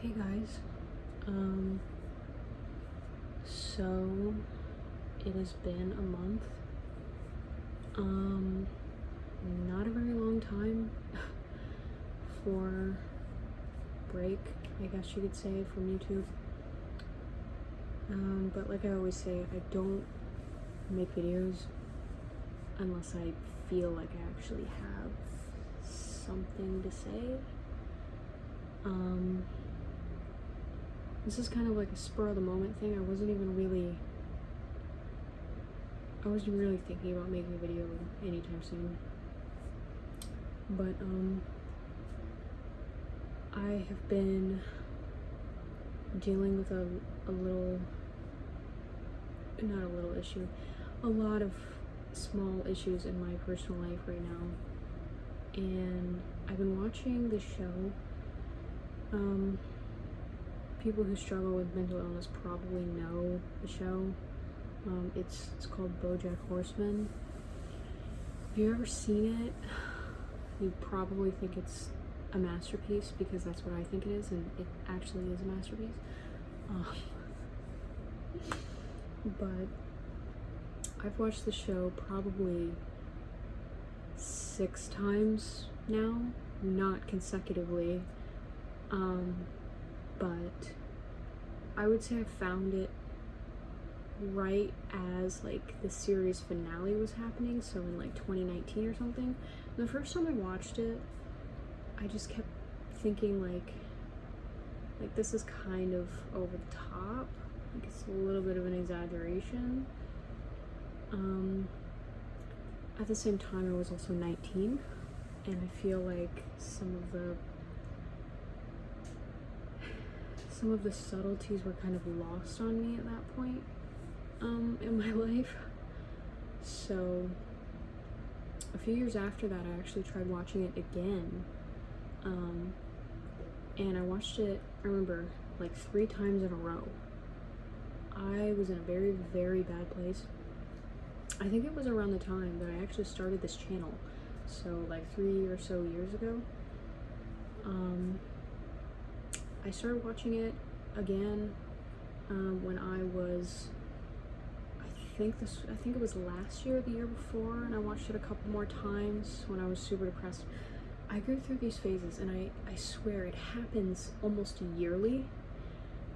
Hey guys, so it has been a month, not a very long time for break, I guess you could say, from YouTube, but like I always say, I don't make videos unless I feel like I actually have something to say. This is kind of like a spur of the moment thing. I wasn't really thinking about making a video anytime soon. But I have been dealing with a lot of small issues in my personal life right now. And I've been watching this show. People who struggle with mental illness probably know the show. It's called Bojack Horseman. If you've ever seen it, you probably think it's a masterpiece, because that's what I think it is, and it actually is a masterpiece. But I've watched the show probably 6 times now, not consecutively. But I would say I found it right as like the series finale was happening, so in like 2019 or something. And the first time I watched it, I just kept thinking like this is kind of over the top, like it's a little bit of an exaggeration. At the same time, I was also 19, and I feel like some of the subtleties were kind of lost on me at that point in my life. So a few years after that, I actually tried watching it again, and I watched it, I remember, like 3 times in a row. I was in a very, very bad place. I think it was around the time that I actually started this channel, so like 3 or so years ago. I started watching it again when I was, I think it was last year or the year before, and I watched it a couple more times when I was super depressed. I go through these phases, and I swear it happens almost yearly,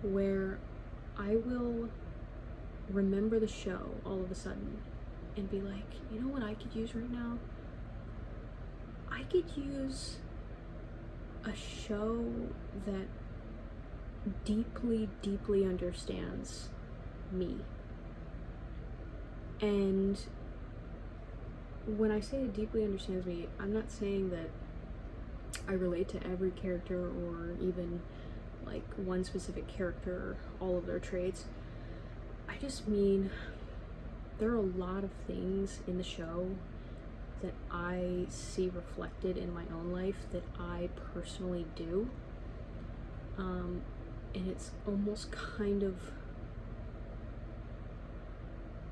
where I will remember the show all of a sudden and be like, you know what I could use right now? I could use a show that deeply, deeply understands me. And when I say it deeply understands me, I'm not saying that I relate to every character or even like one specific character or all of their traits. I just mean there are a lot of things in the show that I see reflected in my own life that I personally do. And it's almost kind of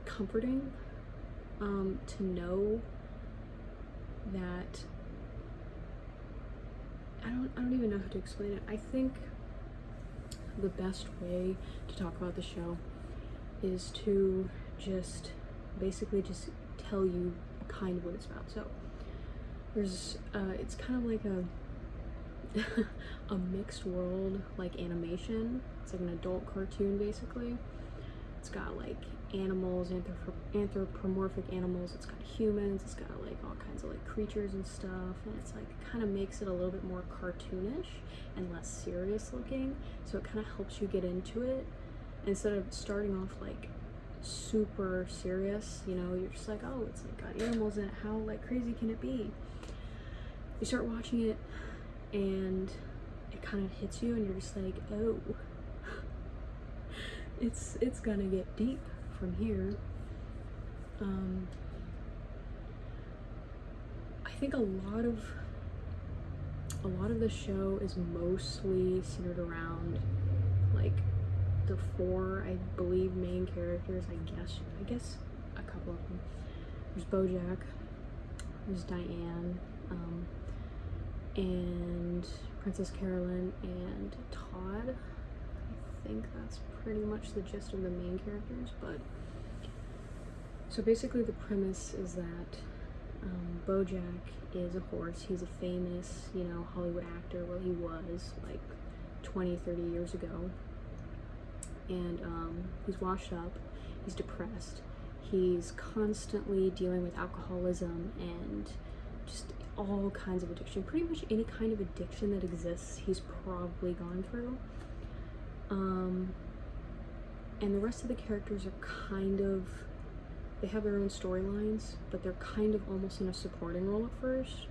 comforting to know that I don't even know how to explain it. I think the best way to talk about the show is to just basically just tell you kind of what it's about. So there's it's kind of like a mixed world, like animation. It's like an adult cartoon basically. It's got like animals, anthropomorphic animals, it's got humans, it's got like all kinds of like creatures and stuff, and it's like kind of makes it a little bit more cartoonish and less serious looking, so it kind of helps you get into it instead of starting off like super serious. You know, you're just like, oh, it's like got animals in it, how like crazy can it be? You start watching it and it kind of hits you, and you're just like, oh, it's gonna get deep from here. I think a lot of the show is mostly centered around like the 4, I believe, main characters. I guess a couple of them. There's Bojack, there's Diane, and Princess Carolyn and Todd. I think that's pretty much the gist of the main characters. But so basically the premise is that Bojack is a horse. He's a famous, Hollywood actor. Well, he was like 20, 30 years ago. And he's washed up. He's depressed. He's constantly dealing with alcoholism and just all kinds of addiction. Pretty much any kind of addiction that exists, he's probably gone through. And the rest of the characters are they have their own storylines, but they're kind of almost in a supporting role at first,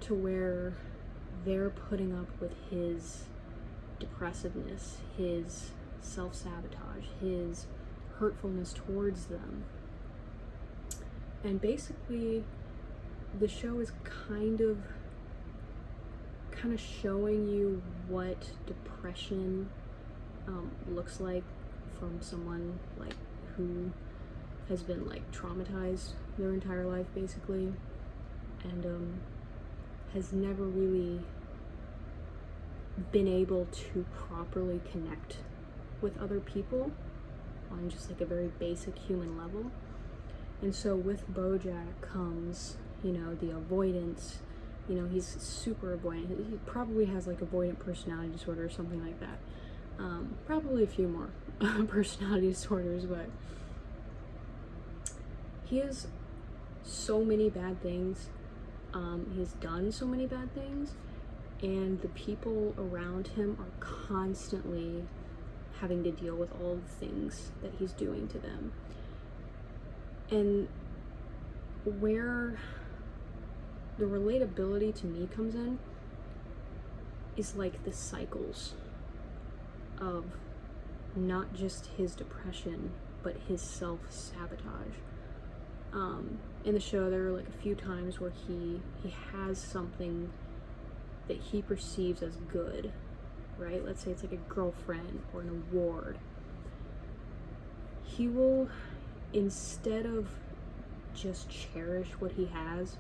to where they're putting up with his depressiveness, his self-sabotage, his hurtfulness towards them. And basically the show is kind of showing you what depression looks like from someone like who has been like traumatized their entire life basically, and has never really been able to properly connect with other people on just like a very basic human level. And so with Bojack comes, the avoidance. He's super avoidant. He probably has like avoidant personality disorder or something like that. Probably a few more personality disorders, but he has so many bad things. He's done so many bad things, and the people around him are constantly having to deal with all the things that he's doing to them. And where the relatability to me comes in is like the cycles of not just his depression, but his self-sabotage. In the show, there are like a few times where he has something that he perceives as good, right? Let's say it's like a girlfriend or an award. He will, instead of just cherish what he has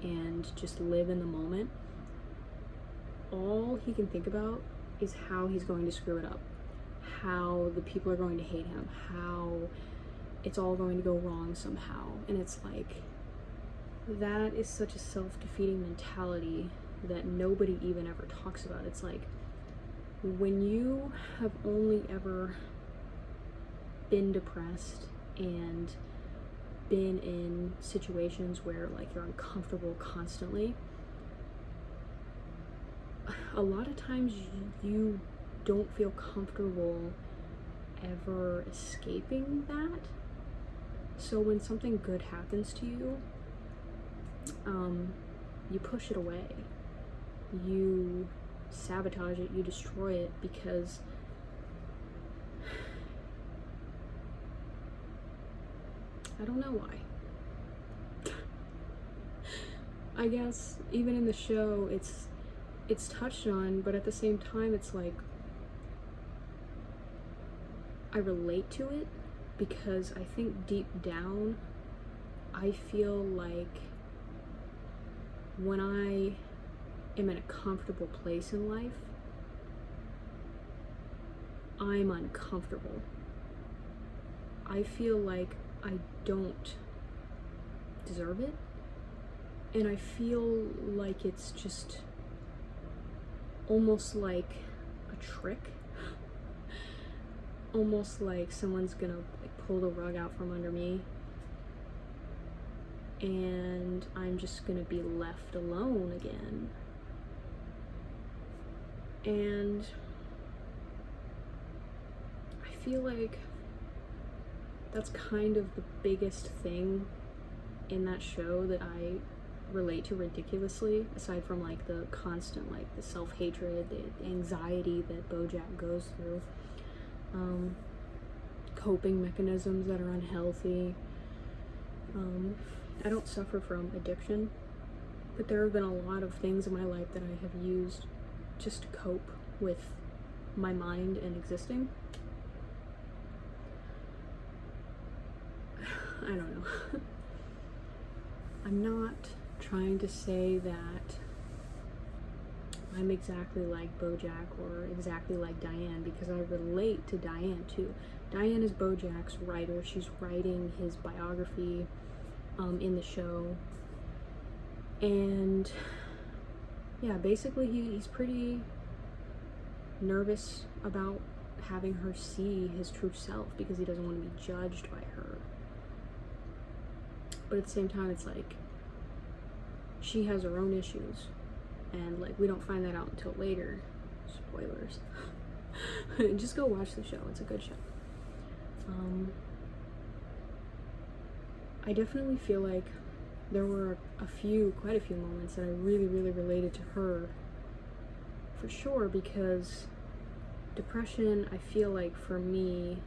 and just live in the moment, all he can think about is how he's going to screw it up, how the people are going to hate him, how it's all going to go wrong somehow. And it's like, that is such a self-defeating mentality that nobody even ever talks about. It's like, when you have only ever been depressed and been in situations where like you're uncomfortable constantly, a lot of times you don't feel comfortable ever escaping that. So when something good happens to you, you push it away, you sabotage it, you destroy it, because I don't know why. I guess even in the show it's touched on, but at the same time it's like I relate to it, because I think deep down I feel like when I am in a comfortable place in life, I'm uncomfortable. I feel like I don't deserve it, and I feel like it's just almost like a trick, almost like someone's gonna like pull the rug out from under me, and I'm just gonna be left alone again. And I feel like that's kind of the biggest thing in that show that I relate to ridiculously, aside from like the constant like the self-hatred, the anxiety that Bojack goes through, coping mechanisms that are unhealthy. I don't suffer from addiction, but there have been a lot of things in my life that I have used just to cope with my mind and existing. I don't know. I'm not trying to say that I'm exactly like Bojack or exactly like Diane, because I relate to Diane too. Diane is Bojack's writer. She's writing his biography in the show. And yeah, basically he's pretty nervous about having her see his true self because he doesn't want to be judged by her. But at the same time, it's like she has her own issues, and like we don't find that out until later. Spoilers. Just go watch the show. It's a good show. I definitely feel like there were quite a few moments that I really, really related to her, for sure, because depression, I feel like for me,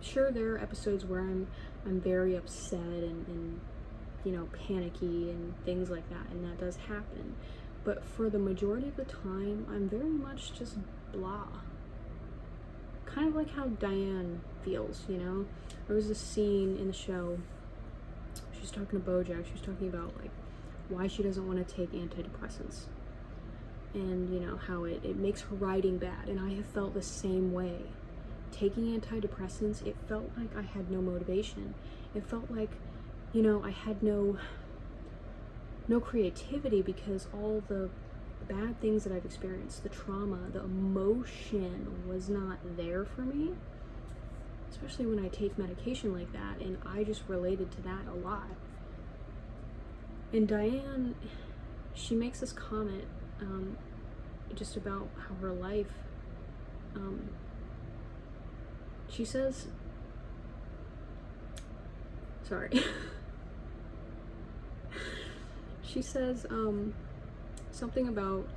sure, there are episodes where I'm very upset and you know, panicky and things like that, and that does happen. But for the majority of the time, I'm very much just blah. Kind of like how Diane feels, you know? There was this scene in the show, she's talking to Bojack, she was talking about like why she doesn't want to take antidepressants. And you know, how it makes her writing bad, and I have felt the same way. Taking antidepressants, it felt like I had no motivation. It felt like, you know, I had no creativity, because all the bad things that I've experienced, the trauma, the emotion was not there for me, especially when I take medication like that, and I just related to that a lot. And Diane, she makes this comment just about how her life, she says, sorry, she says something about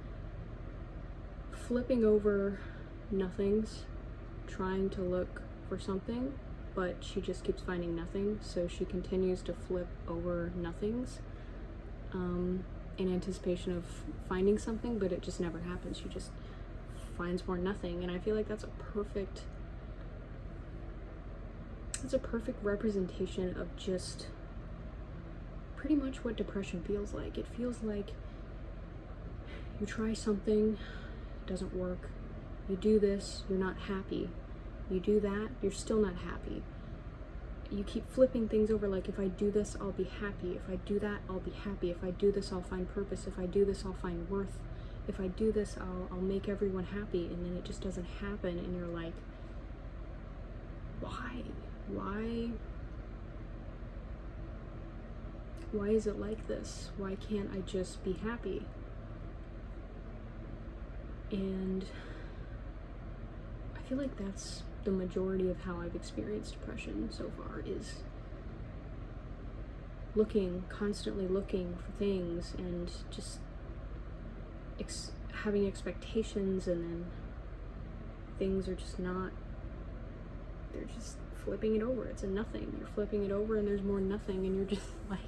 flipping over nothings, trying to look for something, but she just keeps finding nothing, so she continues to flip over nothings in anticipation of finding something, but it just never happens. She just finds more nothing. And I feel like that's a perfect representation of just pretty much what depression feels like. It feels like you try something, it doesn't work. You do this, you're not happy. You do that, you're still not happy. You keep flipping things over, like, if I do this, I'll be happy. If I do that, I'll be happy. If I do this, I'll find purpose. If I do this, I'll find worth. If I do this, I'll make everyone happy. And then it just doesn't happen, and you're like, why? Why is it like this? Why can't I just be happy? And I feel like that's the majority of how I've experienced depression so far, is constantly looking for things, and just having expectations, and then things are just not, they're just flipping it over. It's a nothing. You're flipping it over and there's more nothing, and you're just like,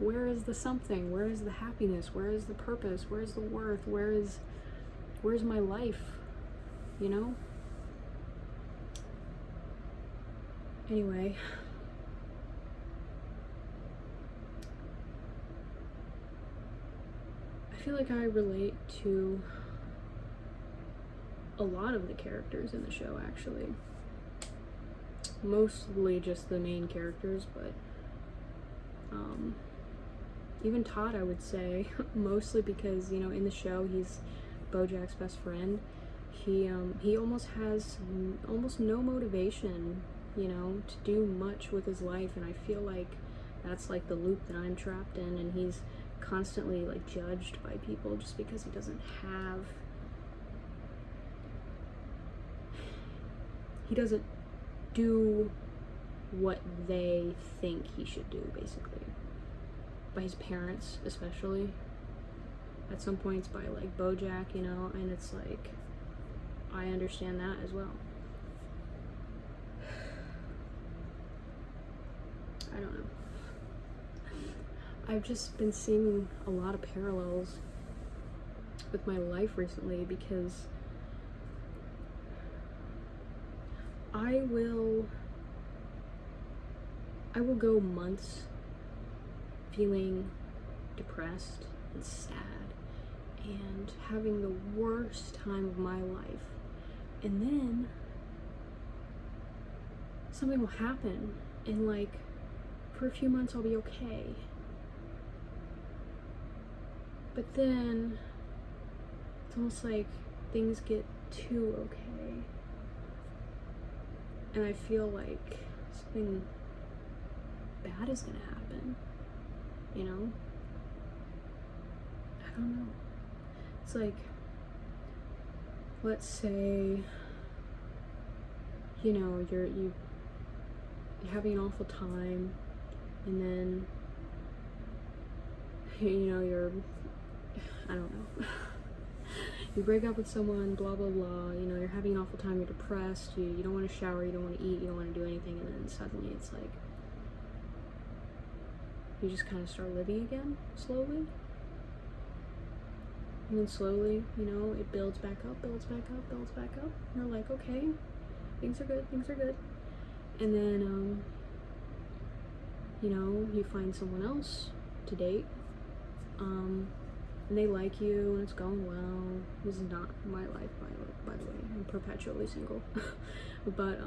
where is the something? Where is the happiness? Where is the purpose? Where is the worth? Where's my life? You know? Anyway, I feel like I relate to a lot of the characters in the show, actually. Mostly just the main characters, but even Todd, I would say, mostly because, you know, in the show he's Bojack's best friend. He almost has almost no motivation, you know, to do much with his life, and I feel like that's like the loop that I'm trapped in, and he's constantly like judged by people just because he doesn't do what they think he should do, basically. By his parents, especially. At some points by like Bojack, you know, and it's like, I understand that as well. I don't know. I've just been seeing a lot of parallels with my life recently, because I will go months feeling depressed and sad and having the worst time of my life. And then something will happen, and like for a few months I'll be okay. But then it's almost like things get too okay. And I feel like something bad is gonna happen, you know? I don't know. It's like, let's say, you know, you're having an awful time, and then, you know, I don't know. You break up with someone, blah, blah, blah, you know, you're having an awful time, you're depressed, you don't want to shower, you don't want to eat, you don't want to do anything, and then suddenly it's like, you just kind of start living again, slowly. And then slowly, you know, it builds back up, builds back up, builds back up. And you're like, okay, things are good, things are good. And then, you know, you find someone else to date, and they like you, and it's going well. This is not my life, by the way. I'm perpetually single. But,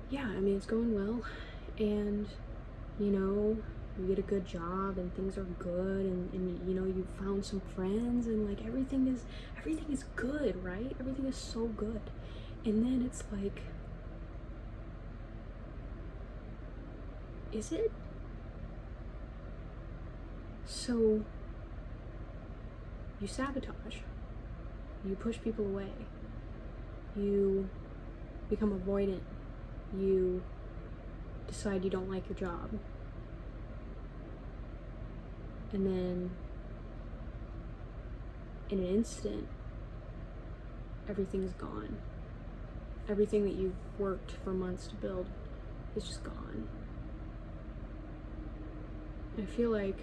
yeah, I mean, it's going well, and, you know, you get a good job, and things are good, and you know, you found some friends, and like everything is good, right? Everything is so good. And then it's like, is it? So you sabotage, you push people away, you become avoidant, you decide you don't like your job, and then in an instant, everything's gone. Everything that you've worked for months to build is just gone. I feel like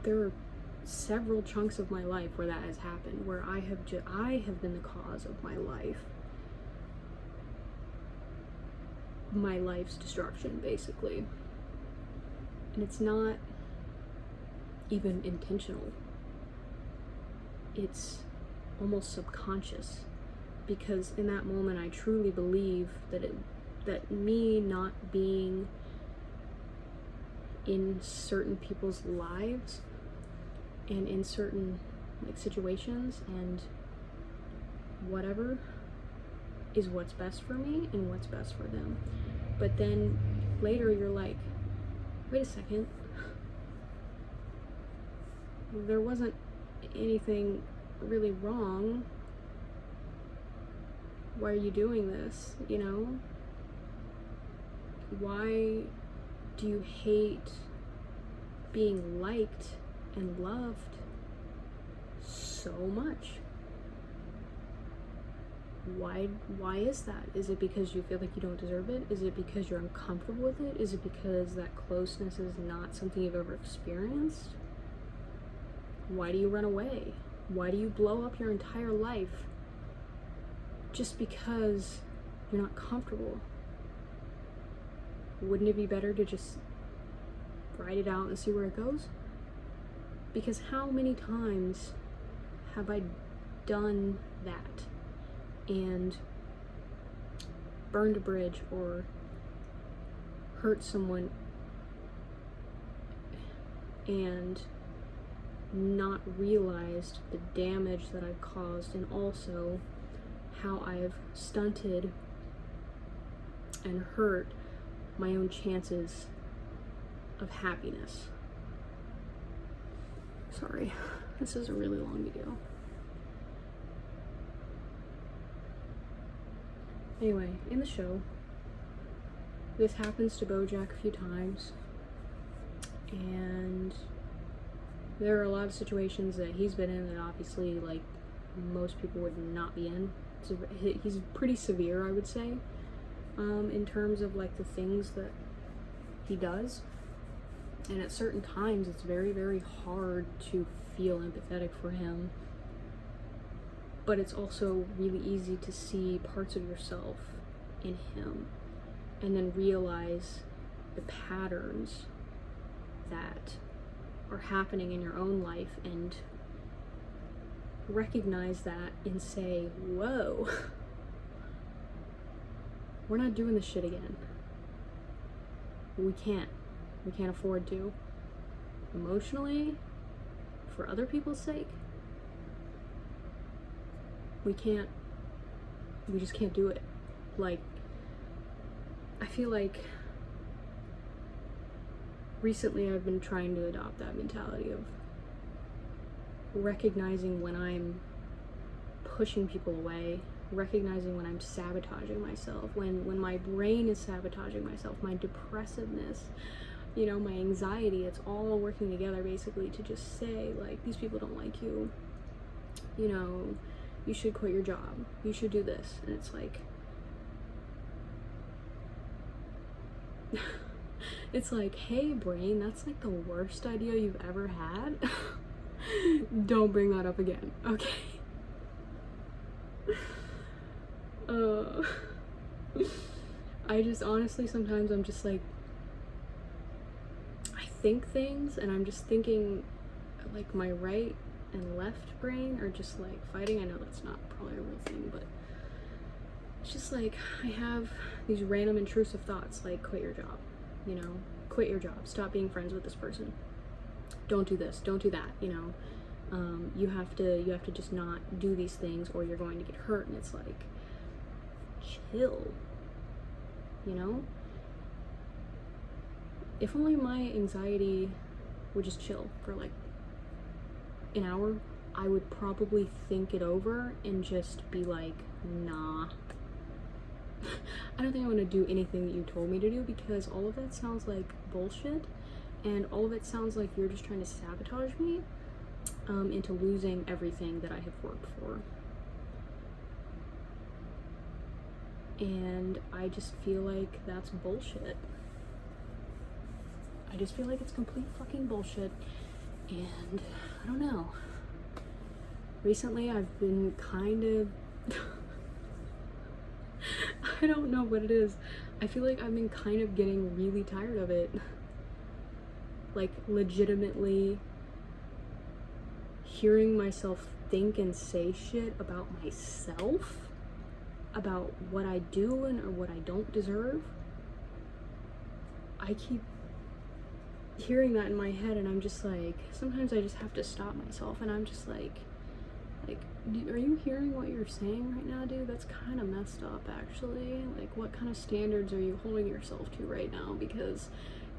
there are several chunks of my life where that has happened, where I have been the cause of my life's destruction, basically. And it's not even intentional. It's almost subconscious, because in that moment I truly believe that me not being in certain people's lives and in certain like situations and whatever is what's best for me and what's best for them. But then later you're like, wait a second, there wasn't anything really wrong. Why are you doing this, you know? Why do you hate being liked and loved so much? Why is that? Is it because you feel like you don't deserve it? Is it because you're uncomfortable with it? Is it because that closeness is not something you've ever experienced? Why do you run away? Why do you blow up your entire life just because you're not comfortable? Wouldn't it be better to just write it out and see where it goes? Because how many times have I done that and burned a bridge or hurt someone and not realized the damage that I've caused, and also how I've stunted and hurt my own chances of happiness. Sorry, this is a really long video. Anyway, in the show, this happens to Bojack a few times, and there are a lot of situations that he's been in that obviously, like, most people would not be in. So he's pretty severe, I would say, in terms of, like, the things that he does. And at certain times, it's very, very hard to feel empathetic for him. But it's also really easy to see parts of yourself in him and then realize the patterns that are happening in your own life and recognize that and say, whoa, we're not doing this shit again. We can't afford to. Emotionally, for other people's sake, we just can't do it. Like, I feel like recently I've been trying to adopt that mentality of recognizing when I'm pushing people away, recognizing when I'm sabotaging myself, when my brain is sabotaging myself, my depressiveness, my anxiety, it's all working together basically to just say, like, these people don't like you, you should quit your job, you should do this. And it's like, it's like, hey brain, that's like the worst idea you've ever had. Don't bring that up again, okay? I just honestly, sometimes I'm just like, I think things and I'm just thinking, like, my right and left brain are just like fighting. I know that's not probably a real thing, but it's just like I have these random intrusive thoughts like, quit your job, quit your job, stop being friends with this person, don't do this, don't do that, you have to just not do these things or you're going to get hurt. And it's like, chill, if only my anxiety would just chill for like an hour, I would probably think it over and just be like, nah, I don't think I want to do anything that you told me to do, because all of that sounds like bullshit, and all of it sounds like you're just trying to sabotage me into losing everything that I have worked for. And I just feel like that's bullshit. I just feel like it's complete fucking bullshit. And I don't know. Recently I've been kind of I don't know what it is. I feel like I've been kind of getting really tired of it. Like, legitimately hearing myself think and say shit about myself, about what I do and or what I don't deserve. I keep hearing that in my head, and I'm just like, sometimes I just have to stop myself, and I'm just like, are you hearing what you're saying right now, dude? That's kind of messed up, actually. Like, what kind of standards are you holding yourself to right now? Because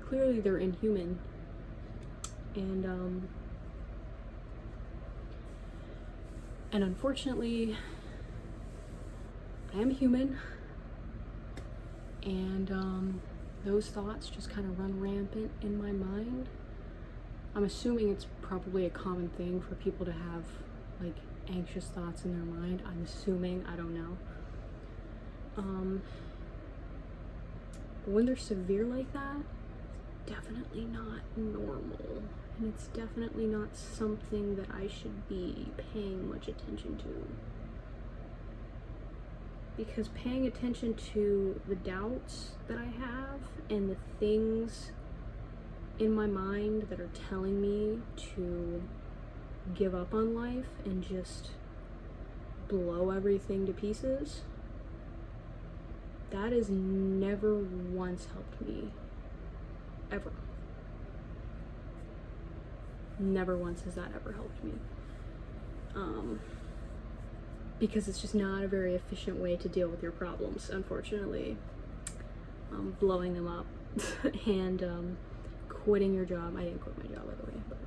clearly they're inhuman. And unfortunately, I am human, and those thoughts just kind of run rampant in my mind. I'm assuming it's probably a common thing for people to have, like, anxious thoughts in their mind. I'm assuming, I don't know. When they're severe like that, it's definitely not normal. And it's definitely not something that I should be paying much attention to. Because paying attention to the doubts that I have and the things in my mind that are telling me to give up on life and just blow everything to pieces, that has never once helped me. Ever. Never once has that ever helped me. Because it's just not a very efficient way to deal with your problems, unfortunately. Blowing them up and quitting your job. I didn't quit my job, by the way, but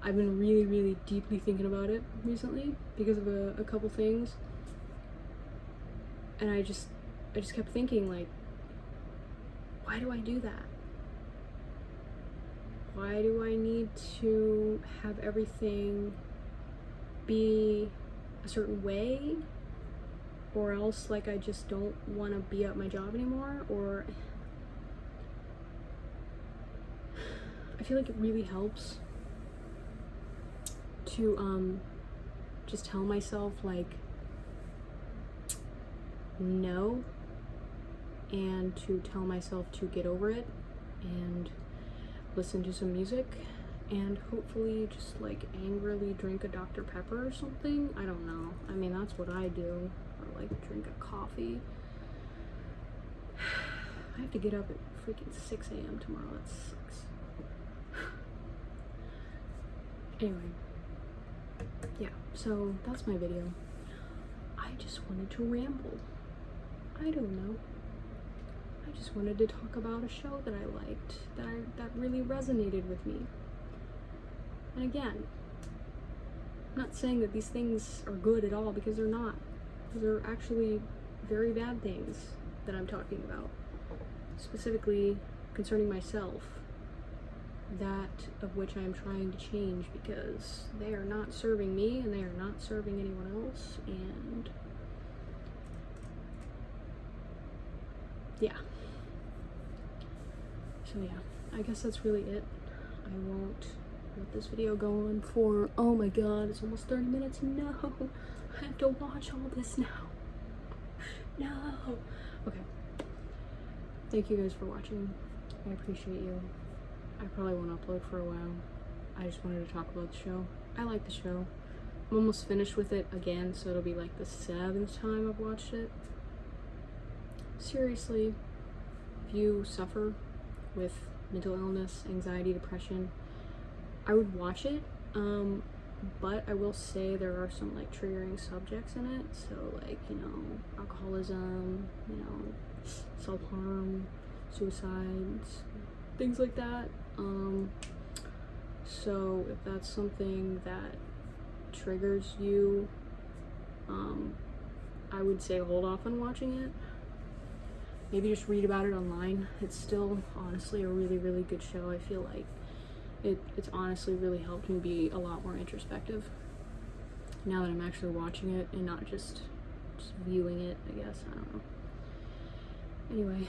I've been really, really deeply thinking about it recently because of a couple things. And I just kept thinking, like, why do I do that? Why do I need to have everything be a certain way? Or else, like, I just don't want to be at my job anymore? Or I feel like it really helps to just tell myself, like, no, and to tell myself to get over it and listen to some music and hopefully just like angrily drink a Dr. Pepper or something. I don't know. I mean, that's what I do. Or like drink a coffee. I have to get up at freaking 6 a.m. tomorrow. That sucks. Anyway. Yeah, so that's my video. I just wanted to ramble. I don't know. I just wanted to talk about a show that I liked, that really resonated with me. And again, I'm not saying that these things are good at all, because they're not. Those are actually very bad things that I'm talking about. Specifically concerning myself. That of which I am trying to change, because they are not serving me and they are not serving anyone else. And yeah. So yeah, I guess that's really it. I won't let this video go on for, oh my god, it's almost 30 minutes. No, I have to watch all this now. No. Okay. Thank you guys for watching. I appreciate you. I probably won't upload for a while. I just wanted to talk about the show. I like the show. I'm almost finished with it again, so it'll be like the 7th time I've watched it. Seriously, if you suffer with mental illness, anxiety, depression, I would watch it, but I will say there are some like triggering subjects in it. So like, you know, alcoholism, you know, self-harm, suicides, things like that. So if that's something that triggers you, I would say hold off on watching it. Maybe just read about it online. It's still honestly a really, really good show. I feel like it's honestly really helped me be a lot more introspective now that I'm actually watching it and not just viewing it, I guess. I don't know. Anyway,